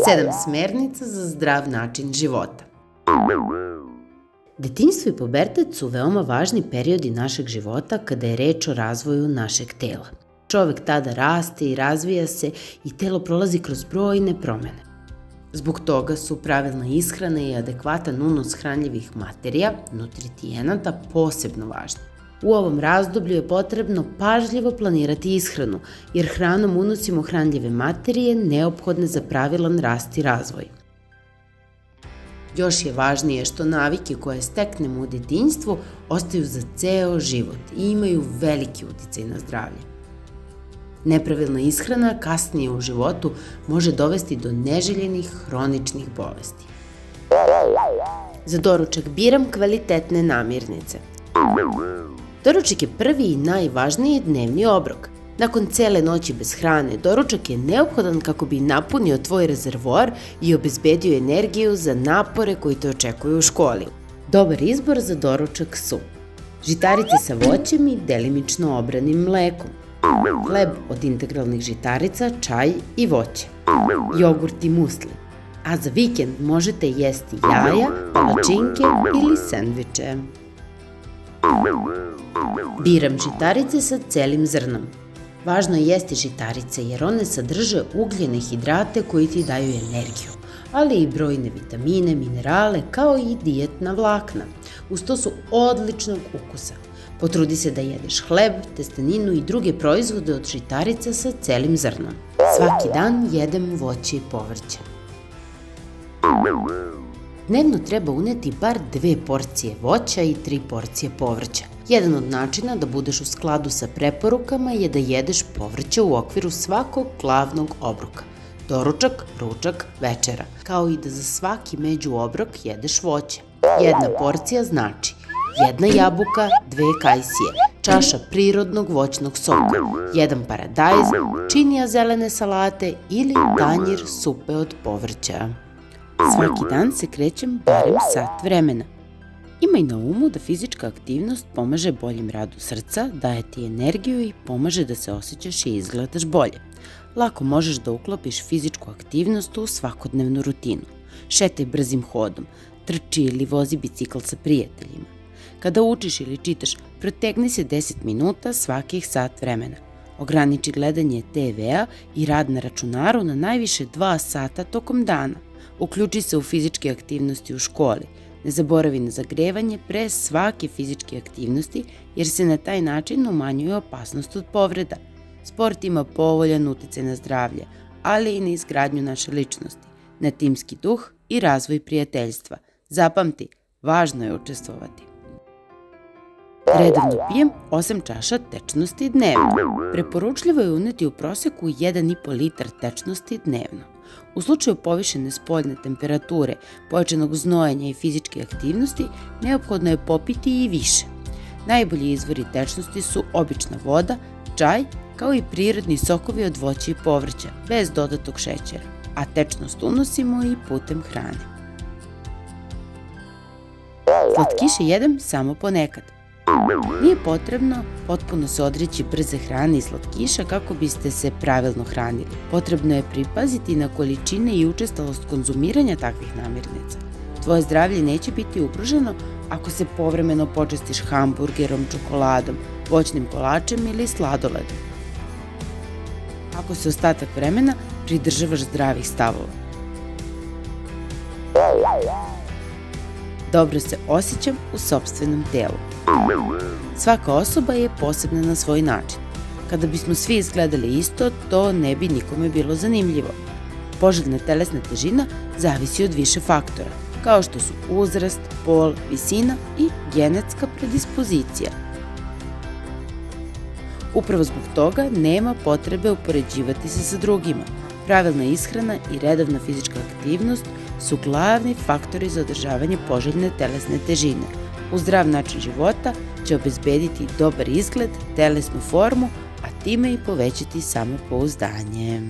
7 smernica za zdrav način života. Detinjstvo i pubertet su veoma važni periodi našeg života kada je reč o razvoju našeg tela. Čovek tada raste i razvija se i telo prolazi kroz brojne promene. Zbog toga su pravilna ishrana i adekvatan unos hranljivih materija, nutritijenata, posebno važni. U ovom razdoblju je potrebno pažljivo planirati ishranu, jer hranom unosimo hranljive materije neophodne za pravilan rast i razvoj. Još je važnije što navike koje steknemo u detinjstvu ostaju za ceo život i imaju veliki uticaj na zdravlje. Nepravilna ishrana kasnije u životu može dovesti do neželjenih hroničnih bolesti. Za doručak biram kvalitetne namirnice. Doručak je prvi i najvažniji dnevni obrok. Nakon cele noći bez hrane, doručak je neophodan kako bi napunio tvoj rezervoar i obezbedio energiju za napore koji te očekuju u školi. Dobar izbor za doručak su žitarice sa voćem i delimično obranim mlekom, hleb od integralnih žitarica, čaj i voće, jogurt i musli, a za vikend možete jesti jaja, palačinke ili sendviče. Biram žitarice sa celim zrnom. Važno je jesti žitarice jer one sadrže ugljene hidrate koji ti daju energiju, ali i brojne vitamine, minerale kao i dijetna vlakna. Uz to su odličnog ukusa. Potrudi se da jedeš hleb, testeninu i druge proizvode od žitarica sa celim zrnom. Svaki dan jedem voće i povrće. Dnevno treba uneti bar 2 porcije voća i 3 porcije povrća. Jedan od načina da budeš u skladu sa preporukama je da jedeš povrće u okviru svakog glavnog obroka. Doručak, ručak, večera. Kao i da za svaki međuobrok jedeš voće. Jedna porcija znači 1 jabuka, 2 kajsije, čaša prirodnog voćnog soka, 1 paradajz, činija zelene salate ili tanjir supe od povrća. Svaki dan se krećem barem sat vremena. Imaj na umu da fizička aktivnost pomaže boljem radu srca, daje ti energiju i pomaže da se osjećaš i izgledaš bolje. Lako možeš da uklopiš fizičku aktivnost u svakodnevnu rutinu. Šetaj brzim hodom, trči ili vozi bicikl sa prijateljima. Kada učiš ili čitaš, protegni se 10 minuta svakih sat vremena. Ograniči gledanje TV-a i rad na računaru na najviše 2 sata tokom dana. Uključi se u fizičke aktivnosti u školi. Ne zaboravi na zagrevanje pre svake fizičke aktivnosti jer se na taj način umanjuje opasnost od povreda. Sport ima povoljan uticaj na zdravlje, ali i na izgradnju naše ličnosti, na timski duh i razvoj prijateljstva. Zapamti, važno je učestvovati. Redovno pijem 8 čaša tečnosti dnevno. Preporučljivo je uneti u proseku 1,5 litar tečnosti dnevno. U slučaju povišene spoljne temperature, pojačanog znojenja i fizičke aktivnosti, neophodno je popiti i više. Najbolji izvori tečnosti su obična voda, čaj, kao i prirodni sokovi od voća i povrća, bez dodatog šećera, a tečnost unosimo i putem hrane. Slatkiše jedem samo ponekad. Nije potrebno potpuno se odreći brze hrane i slatkiša kako biste se pravilno hranili. Potrebno je pripaziti na količine i učestalost konzumiranja takvih namirnica. Tvoje zdravlje neće biti ugroženo ako se povremeno počestiš hamburgerom, čokoladom, voćnim kolačem ili sladoledom. Ako se ostatak vremena pridržavaš zdravih stavova. Dobro se osjećam u sopstvenom telu. Svaka osoba je posebna na svoj način. Kada bismo svi izgledali isto, to ne bi nikome bilo zanimljivo. Poželjna telesna težina zavisi od više faktora, kao što su uzrast, pol, visina i genetska predispozicija. Upravo zbog toga nema potrebe upoređivati se sa drugima. Pravilna ishrana i redovna fizička aktivnost su glavni faktori za održavanje poželjne telesne težine. Uz zdrav način života će obezbediti dobar izgled, telesnu formu, a time i povećati samopouzdanje.